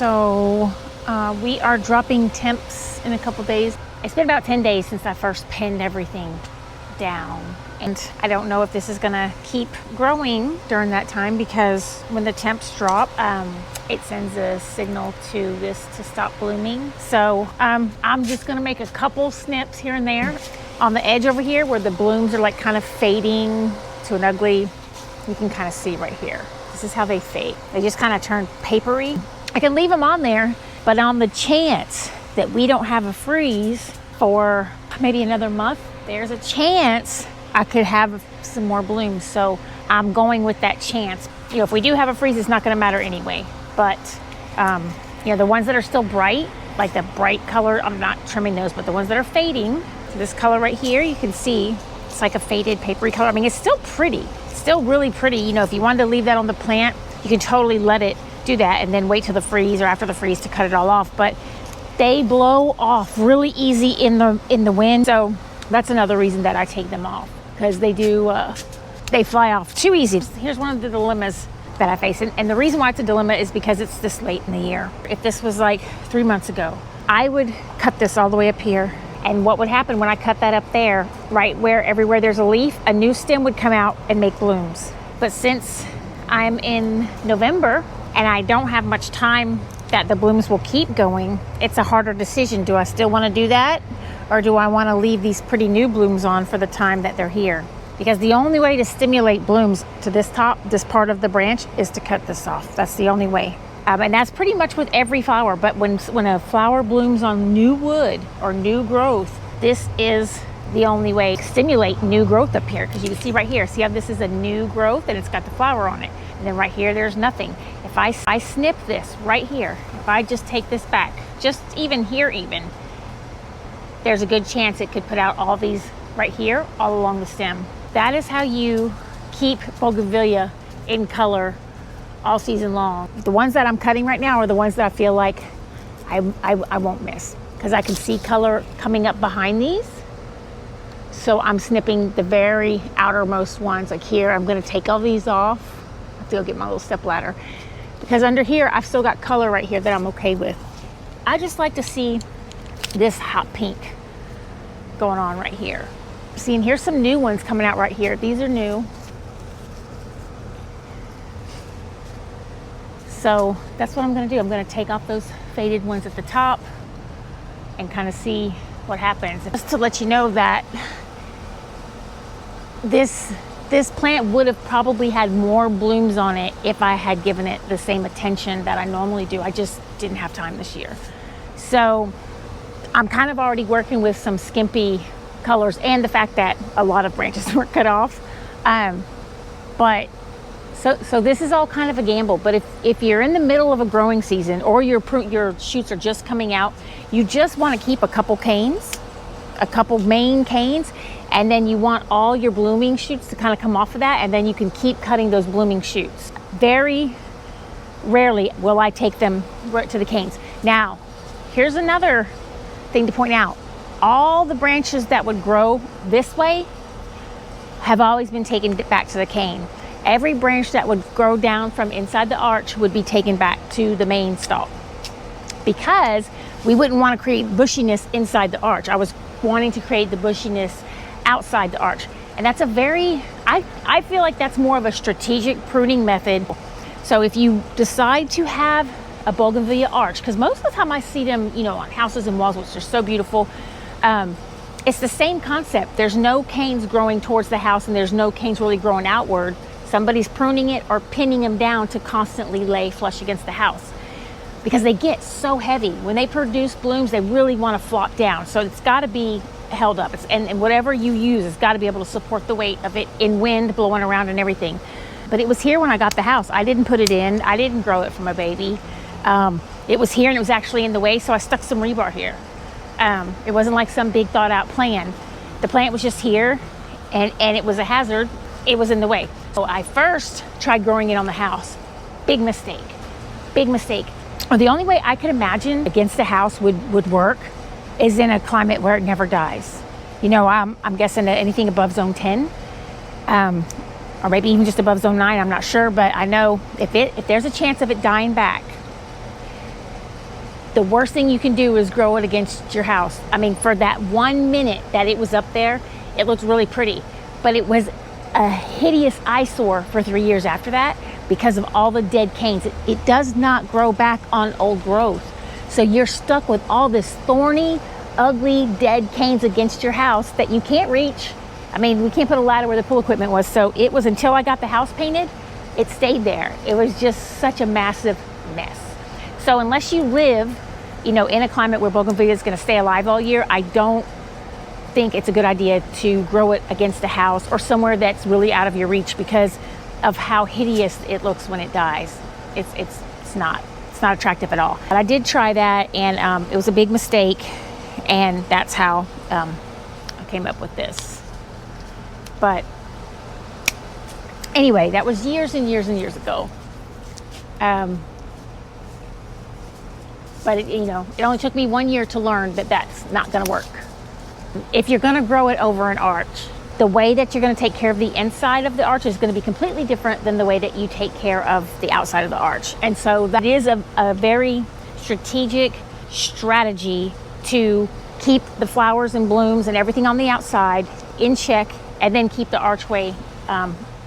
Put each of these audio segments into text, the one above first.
So we are dropping temps in a couple days. It's been about 10 days since I first pinned everything down. And I don't know if this is gonna keep growing during that time, because when the temps drop, it sends a signal to this to stop blooming. So I'm just gonna make a couple snips here and there on the edge over here where the blooms are like kind of fading to an ugly, you can kind of see right here. This is how they fade. They just kind of turn papery. I can leave them on there, but on the chance that we don't have a freeze for maybe another month, there's a chance I could have some more blooms. So I'm going with that chance. You know, if we do have a freeze, it's not gonna matter anyway. But, you know, the ones that are still bright, like the bright color, I'm not trimming those, but the ones that are fading, so this color right here, you can see it's like a faded papery color. I mean, it's still pretty, still really pretty. You know, if you wanted to leave that on the plant, you can totally let it do that and then wait till the freeze or after the freeze to cut it all off. But they blow off really easy in the wind. So that's another reason that I take them off, because they do, they fly off too easy. Here's one of the dilemmas that I face. And the reason why it's a dilemma is because it's this late in the year. If this was like 3 months ago, I would cut this all the way up here. And what would happen when I cut that up there, right where everywhere there's a leaf, a new stem would come out and make blooms. But since I'm in November and I don't have much time that the blooms will keep going, it's a harder decision. Do I still want to do that? Or do I want to leave these pretty new blooms on for the time that they're here? Because the only way to stimulate blooms to this top, this part of the branch, is to cut this off. That's the only way. And that's pretty much with every flower. But when a flower blooms on new wood or new growth, this is the only way to stimulate new growth up here. Because you can see right here, see how this is a new growth and it's got the flower on it. And then right here, there's nothing. If I snip this right here, if I just take this back, just even here even, there's a good chance it could put out all these right here, all along the stem. That is how you keep Bougainvillea in color all season long. The ones that I'm cutting right now are the ones that I feel like I won't miss, because I can see color coming up behind these. So I'm snipping the very outermost ones. Like here, I'm gonna take all these off. I have to go get my little step ladder, because under here, I've still got color right here that I'm okay with. I just like to see this hot pink going on right here. See, and here's some new ones coming out right here. These are new. So that's what I'm gonna do. I'm gonna take off those faded ones at the top and kind of see what happens. Just to let you know that this plant would have probably had more blooms on it if I had given it the same attention that I normally do. I just didn't have time this year. So I'm kind of already working with some skimpy colors, and the fact that a lot of branches were cut off. But so this is all kind of a gamble. But if you're in the middle of a growing season, or your shoots are just coming out, you just want to keep a couple canes, a couple main canes, and then you want all your blooming shoots to kind of come off of that, and then you can keep cutting those blooming shoots. Very rarely will I take them right to the canes. Now, here's another thing to point out. All the branches that would grow this way have always been taken back to the cane. Every branch that would grow down from inside the arch would be taken back to the main stalk, because we wouldn't want to create bushiness inside the arch. I was wanting to create the bushiness outside the arch. And that's a very, I feel like that's more of a strategic pruning method. So if you decide to have a Bougainvillea arch, because most of the time I see them, you know, on houses and walls, which are so beautiful. It's the same concept. There's no canes growing towards the house, and there's no canes really growing outward. Somebody's pruning it or pinning them down to constantly lay flush against the house, because they get so heavy. When they produce blooms, they really want to flop down. So it's got to be held up. And whatever you use, it's got to be able to support the weight of it in wind blowing around and everything. But it was here when I got the house. I didn't put it in. I didn't grow it from a baby. It was here, and it was actually in the way, so I stuck some rebar here. It wasn't like some big thought out plan. The plant was just here, and it was a hazard. It was in the way. So I first tried growing it on the house. Big mistake, big mistake. Well, the only way I could imagine against the house would work is in a climate where it never dies. You know, I'm guessing that anything above zone 10, or maybe even just above zone 9, I'm not sure, but I know if there's a chance of it dying back, The worst thing you can do is grow it against your house. I mean, for that 1 minute that it was up there, it looked really pretty, but it was a hideous eyesore for 3 years after that because of all the dead canes. It does not grow back on old growth. So you're stuck with all this thorny, ugly, dead canes against your house that you can't reach. I mean, we can't put a ladder where the pool equipment was. So it was until I got the house painted, it stayed there. It was just such a massive mess. So unless you live, in a climate where Bougainvillea is going to stay alive all year, I don't think it's a good idea to grow it against a house or somewhere that's really out of your reach because of how hideous it looks when it dies. It's not attractive at all. But I did try that, and it was a big mistake, and that's how I came up with this. But anyway, that was years and years and years ago. But it only took me 1 year to learn that that's not going to work. If you're going to grow it over an arch, the way that you're going to take care of the inside of the arch is going to be completely different than the way that you take care of the outside of the arch. And so that is a very strategic strategy to keep the flowers and blooms and everything on the outside in check, and then keep the archway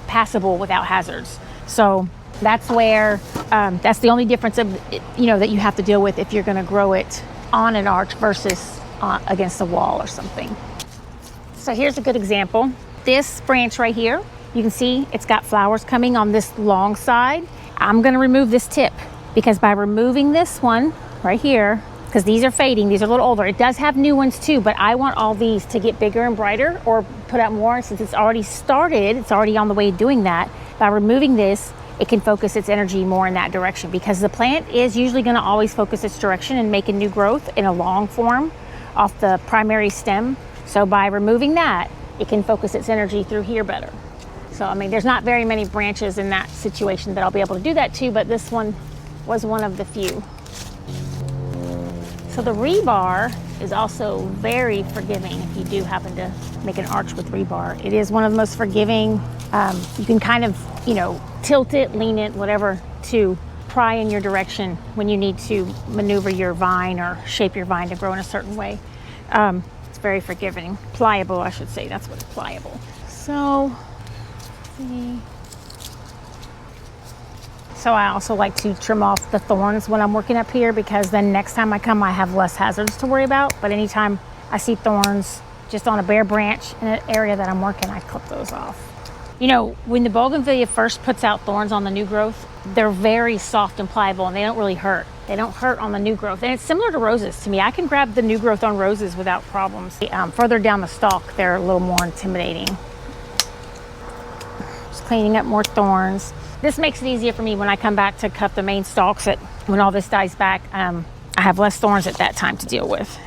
passable without hazards. So that's where that's the only difference of that you have to deal with if you're going to grow it on an arch versus against a wall or something. So here's a good example. This branch right here, you can see it's got flowers coming on this long side. I'm going to remove this tip because by removing this one right here, because these are fading, these are a little older. It does have new ones too, but I want all these to get bigger and brighter or put out more. Since it's already started, it's already on the way of doing that. By removing this, it can focus its energy more in that direction because the plant is usually going to always focus its direction and make a new growth in a long form off the primary stem. So by removing that, it can focus its energy through here better. So, I mean, there's not very many branches in that situation that I'll be able to do that to, but this one was one of the few. So the rebar is also very forgiving if you do happen to make an arch with rebar. It is one of the most forgiving. You can kind of, tilt it, lean it, whatever, to pry in your direction when you need to maneuver your vine or shape your vine to grow in a certain way. It's very forgiving. Pliable, I should say. That's what's pliable. So, let's see. So I also like to trim off the thorns when I'm working up here because then next time I come, I have less hazards to worry about. But anytime I see thorns just on a bare branch in an area that I'm working, I clip those off. When the Bougainvillea first puts out thorns on the new growth, they're very soft and pliable and they don't really hurt. They don't hurt on the new growth. And it's similar to roses to me. I can grab the new growth on roses without problems. Further down the stalk, they're a little more intimidating. Just cleaning up more thorns. This makes it easier for me when I come back to cut the main stalks. When all this dies back, I have less thorns at that time to deal with.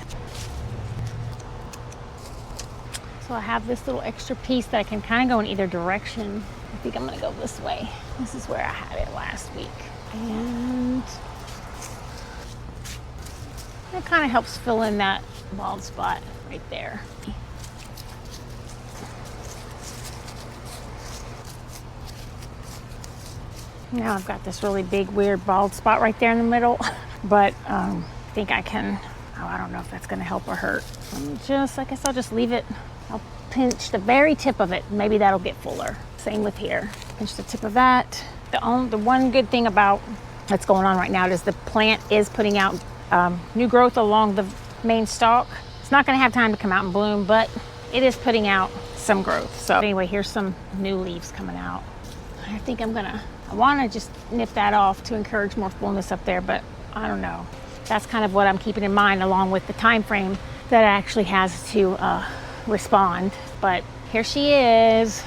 So I have this little extra piece that I can kind of go in either direction. I think I'm going to go this way. This is where I had it last week. And it kind of helps fill in that bald spot right there. Now I've got this really big, weird bald spot right there in the middle, but I think I can, I don't know if that's going to help or hurt. I guess I'll just leave it. I'll pinch the very tip of it. Maybe that'll get fuller. Same with here. Pinch the tip of that. The one good thing about what's going on right now is the plant is putting out new growth along the main stalk. It's not going to have time to come out and bloom, but it is putting out some growth. So anyway, here's some new leaves coming out. I think I want to just nip that off to encourage more fullness up there, but I don't know. That's kind of what I'm keeping in mind along with the time frame that it actually has to respond. But here she is.